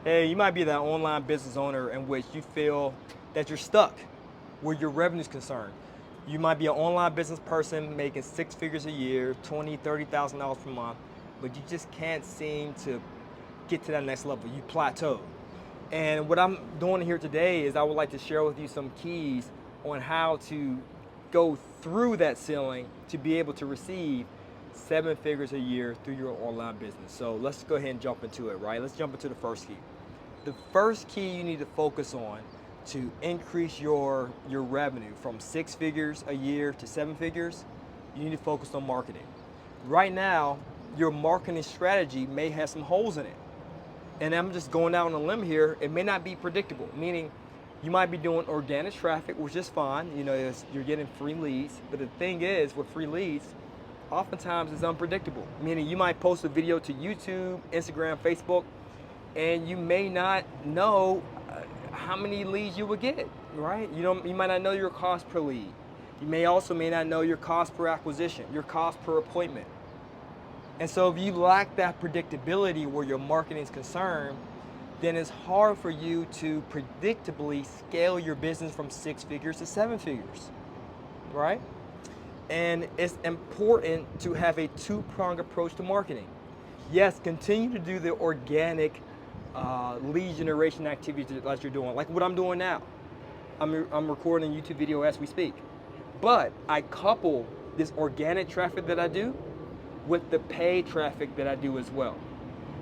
Hey, you might be that online business owner in which you feel that you're stuck where your revenue is concerned. You might be an online business person making 6 figures a year, $20,000, $30,000 per month, but you just can't seem to get to that next level. You plateau. And what I'm doing here today is I would like to share with you some keys on how to go through that ceiling to be able to receive 7 figures a year through your online business. So let's go ahead and jump into it, right? Let's jump into the first key. The first key you need to focus on to increase your revenue from 6 figures a year to 7 figures, you need to focus on marketing. Right now, your marketing strategy may have some holes in it. And I'm just going out on a limb here, it may not be predictable, meaning you might be doing organic traffic, which is fine, you're getting free leads, but the thing is, with free leads, oftentimes it's unpredictable, meaning you might post a video to YouTube, Instagram, Facebook, and you may not know how many leads you will get, right? You might not know your cost per lead. You may not know your cost per acquisition, your cost per appointment. And so if you lack that predictability where your marketing is concerned, then it's hard for you to predictably scale your business from 6 figures to 7 figures, right? And it's important to have a two-pronged approach to marketing. Yes, continue to do the organic lead generation activities that you're doing, like what I'm doing now. I'm recording a YouTube video as we speak. But I couple this organic traffic that I do with the paid traffic that I do as well.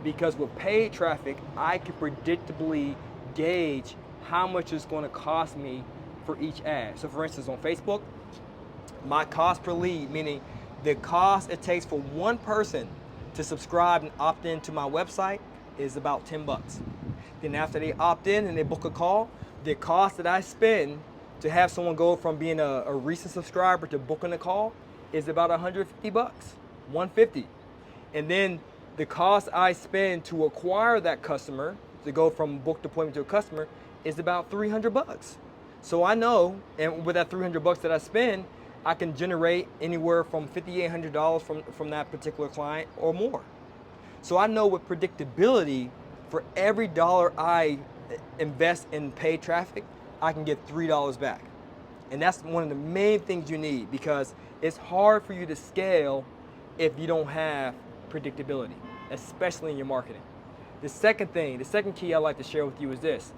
Because with paid traffic, I can predictably gauge how much it's going to cost me for each ad. So for instance, on Facebook, my cost per lead, meaning the cost it takes for one person to subscribe and opt in to my website, is about 10 bucks. Then after they opt in and they book a call, the cost that I spend to have someone go from being a recent subscriber to booking a call is about 150 bucks. 150. And then the cost I spend to acquire that customer, to go from booked appointment to a customer, is about 300 bucks. So I know, and with that 300 bucks that I spend, I can generate anywhere from $5,800 from that particular client or more. So I know with predictability, for every dollar I invest in paid traffic, I can get $3 back. And that's one of the main things you need, because it's hard for you to scale if you don't have predictability, especially in your marketing. The second key I'd like to share with you is this: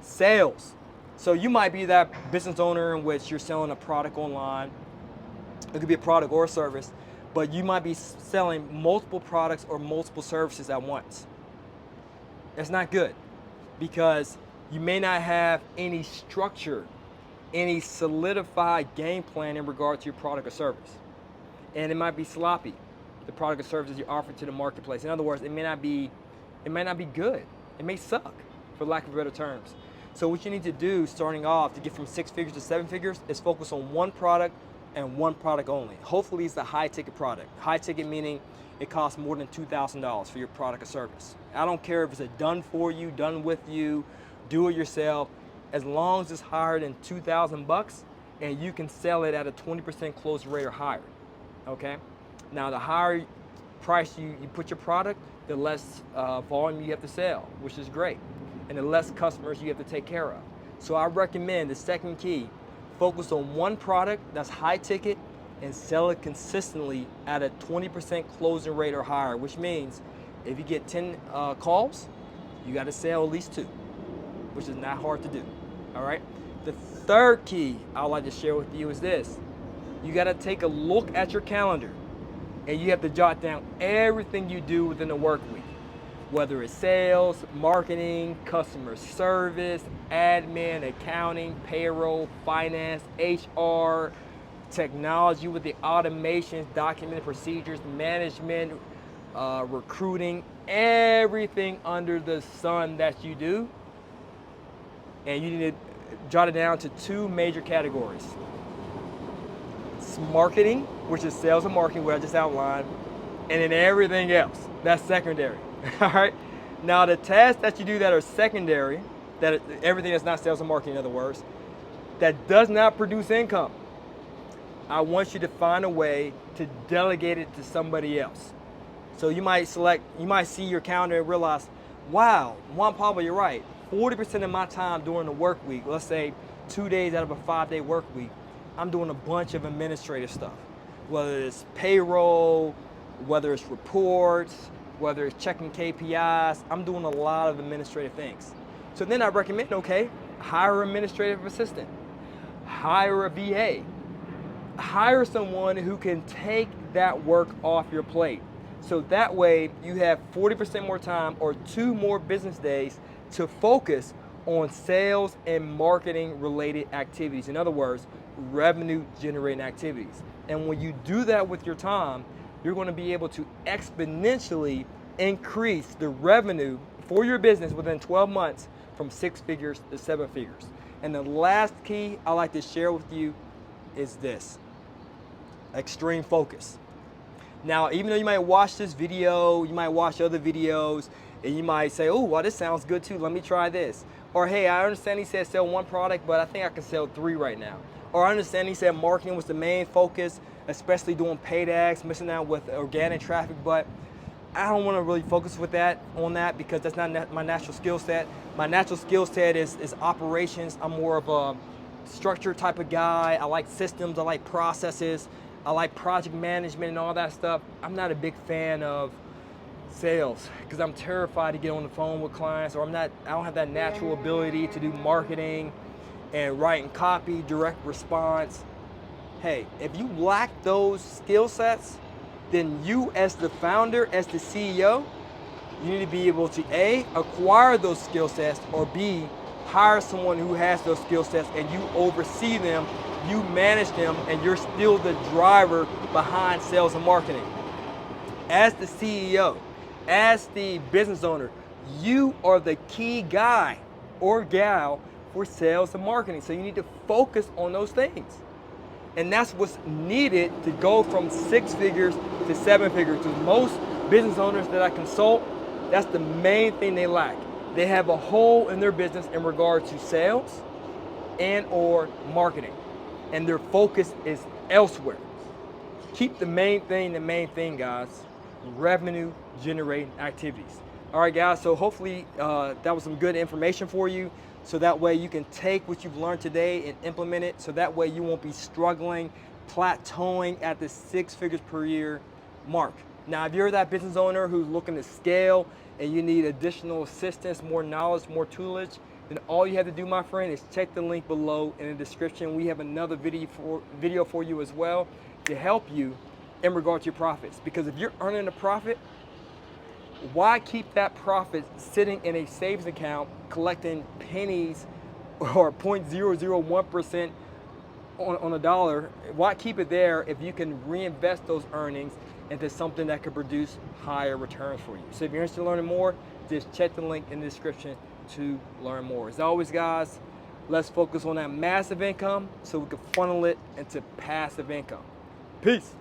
sales. So you might be that business owner in which you're selling a product online. It could be a product or a service, but you might be selling multiple products or multiple services at once. That's not good, because you may not have any structure, any solidified game plan in regard to your product or service. And it might be sloppy, the product or services you offer to the marketplace. In other words, it may not be good. It may suck, for lack of better terms. So what you need to do starting off to get from 6 figures to 7 figures is focus on one product and one product only. Hopefully it's a high ticket product. High ticket meaning it costs more than $2,000 for your product or service. I don't care if it's a done for you, done with you, do it yourself, as long as it's higher than 2,000 bucks and you can sell it at a 20% close rate or higher. Okay? Now the higher price you put your product, the less volume you have to sell, which is great. And the less customers you have to take care of. So I recommend the second key, focus on one product that's high ticket and sell it consistently at a 20% closing rate or higher, which means if you get 10 calls, you got to sell at least 2, which is not hard to do. All right? The third key I'd like to share with you is this: you got to take a look at your calendar and you have to jot down everything you do within the work week, whether it's sales, marketing, customer service, admin, accounting, payroll, finance, HR, technology with the automations, documented procedures, management, recruiting, everything under the sun that you do. And you need to jot it down to 2 major categories. It's marketing, which is sales and marketing, what I just outlined, and then everything else, that's secondary. All right? Now the tasks that you do that are secondary, that everything that's not sales and marketing, in other words, that does not produce income, I want you to find a way to delegate it to somebody else. So you might see your calendar and realize, Wow, Juan Pablo, you're right. 40% of my time during the work week, let's say 2 days out of a 5-day work week, I'm doing a bunch of administrative stuff. Whether it's payroll, whether it's reports, whether it's checking KPIs, I'm doing a lot of administrative things. So then I recommend, okay, hire an administrative assistant, hire a VA, hire someone who can take that work off your plate. So that way you have 40% more time or 2 more business days to focus on sales and marketing related activities. In other words, revenue generating activities. And when you do that with your time, you're going to be able to exponentially increase the revenue for your business within 12 months from 6 figures to 7 figures. And the last key I like to share with you is this: extreme focus. Now, even though you might watch this video, you might watch other videos, and you might say, oh, well, this sounds good too, let me try this. Or, hey, I understand he said sell 1 product, but I think I can sell 3 right now. Or I understand he said marketing was the main focus, especially doing paid ads, missing out with organic traffic, but I don't want to really focus on that because that's not my natural skill set. My natural skill set is operations. I'm more of a structured type of guy. I like systems, I like processes, I like project management and all that stuff. I'm not a big fan of sales because I'm terrified to get on the phone with clients, or I don't have that natural ability to do marketing and writing copy, direct response. Hey, if you lack those skill sets, then you as the founder, as the CEO, you need to be able to A, acquire those skill sets, or B, hire someone who has those skill sets and you oversee them, you manage them, and you're still the driver behind sales and marketing. As the CEO, as the business owner, you are the key guy or gal for sales and marketing. So you need to focus on those things. And that's what's needed to go from 6 figures to 7 figures. Because most business owners that I consult, that's the main thing they lack. They have a hole in their business in regard to sales and or marketing. And their focus is elsewhere. Keep the main thing, guys. Revenue generating activities. All right, guys, so hopefully that was some good information for you. So that way you can take what you've learned today and implement it. So that way you won't be struggling, plateauing at the 6 figures per year mark. Now, if you're that business owner who's looking to scale and you need additional assistance, more knowledge, more toolage, then all you have to do, my friend, is check the link below in the description. We have another video for you as well to help you in regard to your profits. Because if you're earning a profit, why keep that profit sitting in a savings account collecting pennies or 0.001% on a dollar? Why keep it there if you can reinvest those earnings into something that could produce higher returns for you? So if you're interested in learning more, just check the link in the description to learn more. As always, guys, let's focus on that massive income so we can funnel it into passive income. Peace.